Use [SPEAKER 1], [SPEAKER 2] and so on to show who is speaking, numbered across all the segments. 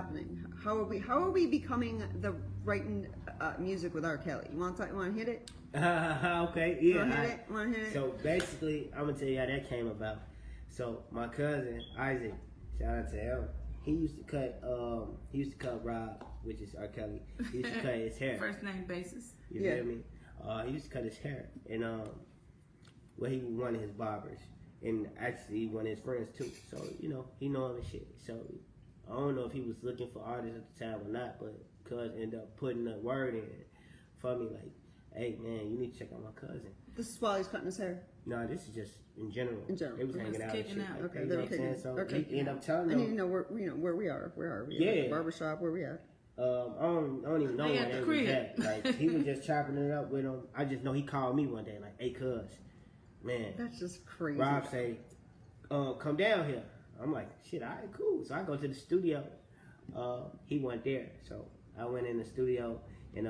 [SPEAKER 1] happening? How are we becoming the writing music with R.Kelly? You want to hit it?
[SPEAKER 2] Okay, yeah.
[SPEAKER 1] Want to hit it?
[SPEAKER 2] So basically, I'm gonna tell you how that came about. So my cousin Isaac, shout out to him. He used to cut Rob, which is R.Kelly. He used to cut his hair.
[SPEAKER 3] First name basis.
[SPEAKER 2] You feel me? He used to cut his hair, and well, he was one of his barbers, and actually one of his friends too. So he know him and shit. So I don't know if he was looking for artists at the time or not, but cuz ended up putting a word in for me like, hey man, you need to check out my cousin.
[SPEAKER 1] This is while he's cutting his hair.
[SPEAKER 2] No, this is just in general.
[SPEAKER 1] In general,
[SPEAKER 2] they was hanging out and shit.
[SPEAKER 3] out.
[SPEAKER 2] Like,
[SPEAKER 1] Okay,
[SPEAKER 2] you know
[SPEAKER 1] they're
[SPEAKER 2] what I'm saying? So
[SPEAKER 1] okay.
[SPEAKER 2] he ended up telling
[SPEAKER 1] I
[SPEAKER 2] them.
[SPEAKER 1] need to know where we are. Where are we?
[SPEAKER 2] Yeah.
[SPEAKER 1] At the barbershop. Where we at?
[SPEAKER 2] I don't even know where they was at. Like he was just chopping it up with him. I just know he called me one day like, hey cuz, man.
[SPEAKER 1] That's just crazy.
[SPEAKER 2] Rob say, come down here. I'm like, shit, all right, cool. So I go to the studio. He went there. So I went in the studio and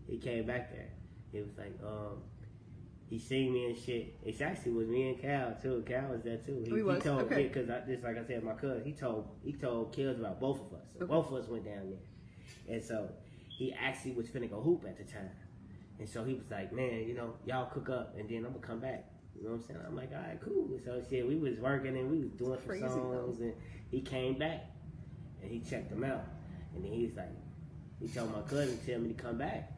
[SPEAKER 2] he came back there. He was like, he seen me and shit. It actually was me and Cal too. Cal was there too. He told me, because just like I said, my cousin, he told kids about both of us. So both of us went down there. And so he actually was finna go hoop at the time. And so he was like, man, y'all cook up and then I'm gonna come back. You know what I'm saying? I'm like, all right, cool. So shit, we was working and we was doing some songs and he came back and he checked them out. And then he was like, he told my cousin to tell me to come back.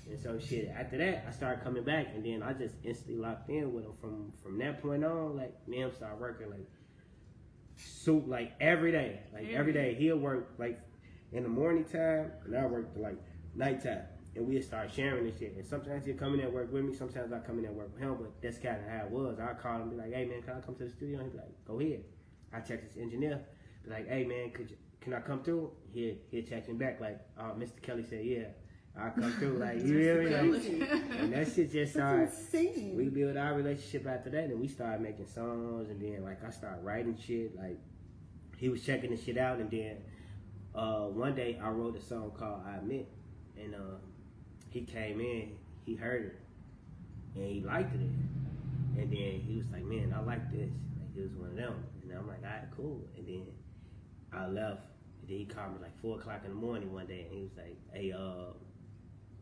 [SPEAKER 2] And so shit, after that, I started coming back and then I just instantly locked in with him. From that point on, like, me and him started working like every day. Like every day he'll work like in the morning time and I work like nighttime. And we'd start sharing this shit. And sometimes he'd come in and work with me. Sometimes I come in and work with him. But that's kind of how it was. I'd call him and be like, hey, man, can I come to the studio? And he'd be like, go ahead. I check his engineer. Be like, hey, man, can I come through? He'll text me back like, Mr. Kelly said, yeah. I'll come through. Like, you hear me? Like, and that shit just started.
[SPEAKER 1] That's insane.
[SPEAKER 2] We built our relationship after that. And we started making songs. And then, like, I started writing shit. Like, he was checking the shit out. And then one day I wrote a song called I Admit. And he came in, he heard it, and he liked it. And then he was like, man, I like this. Like, it was one of them. And I'm like, all right, cool. And then I left. And then he called me like 4 o'clock in the morning one day, and he was like, hey,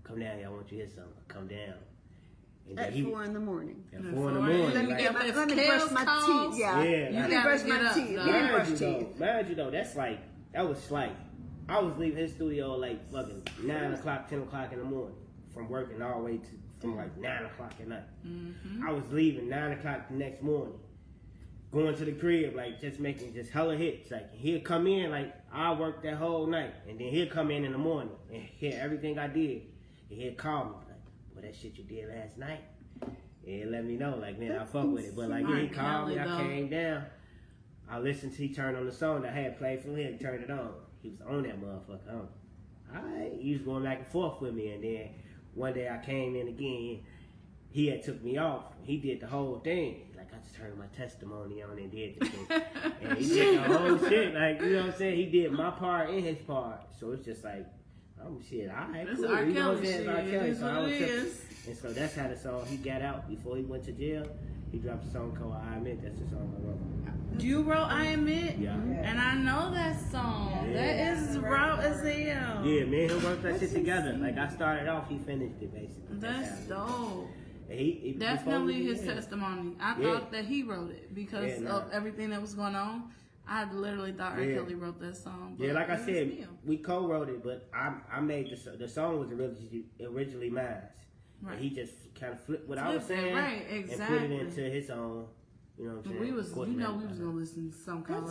[SPEAKER 2] come down here, I want you to hear something. Come down. And
[SPEAKER 1] At 4 in the morning.
[SPEAKER 2] At 4 in the morning.
[SPEAKER 1] Let me brush my teeth. Yeah. Let me brush my teeth. Let me brush teeth.
[SPEAKER 2] Mind you though, that was like, I was leaving his studio like fucking 9 o'clock, 10 o'clock in the morning. From working all the way from like 9 o'clock at night. I was leaving 9 o'clock the next morning, going to the crib, like just making just hella hits. Like he'll come in, like I worked that whole night, and then he'll come in the morning and hear everything I did, and he'll call me like, well, that shit you did last night, and he'll let me know, like, man, I fuck with it. But like, yeah, he called me, I came down, I listened till he turned on the song that I had played from him, turned it on. He was on that motherfucker. Alright, he was going back and forth with me, and then one day I came in again, he had took me off. He did the whole thing. Like, I just turned my testimony on and did the thing. And he did the whole shit. Like, you know what I'm saying? He did my part and his part. So it's just like, oh shit, all right, cool.
[SPEAKER 3] R.
[SPEAKER 2] You know what I'm
[SPEAKER 3] Kelly
[SPEAKER 2] saying?
[SPEAKER 3] shit.
[SPEAKER 2] R. Kelly.
[SPEAKER 3] It is what it is.
[SPEAKER 2] And so that's how the song, he got out before he went to jail. He dropped a song called I Admit. That's the song I wrote.
[SPEAKER 3] You wrote I Admit?
[SPEAKER 2] Yeah.
[SPEAKER 3] And I know that song.
[SPEAKER 2] Yeah.
[SPEAKER 3] That is raw as hell.
[SPEAKER 2] Yeah, man, he worked that shit together. Like, I started off, he finished it, basically.
[SPEAKER 3] That's dope.
[SPEAKER 2] He
[SPEAKER 3] Definitely his testimony. I thought that he wrote it because of everything that was going on. I literally thought R. Kelly wrote that song.
[SPEAKER 2] Yeah, like I said, we co-wrote it, but I made the song was originally mine. Right. And he just kind of flipped what I was saying
[SPEAKER 3] and put
[SPEAKER 2] it into his own. You know what I'm saying?
[SPEAKER 3] We was gonna listen to some kind of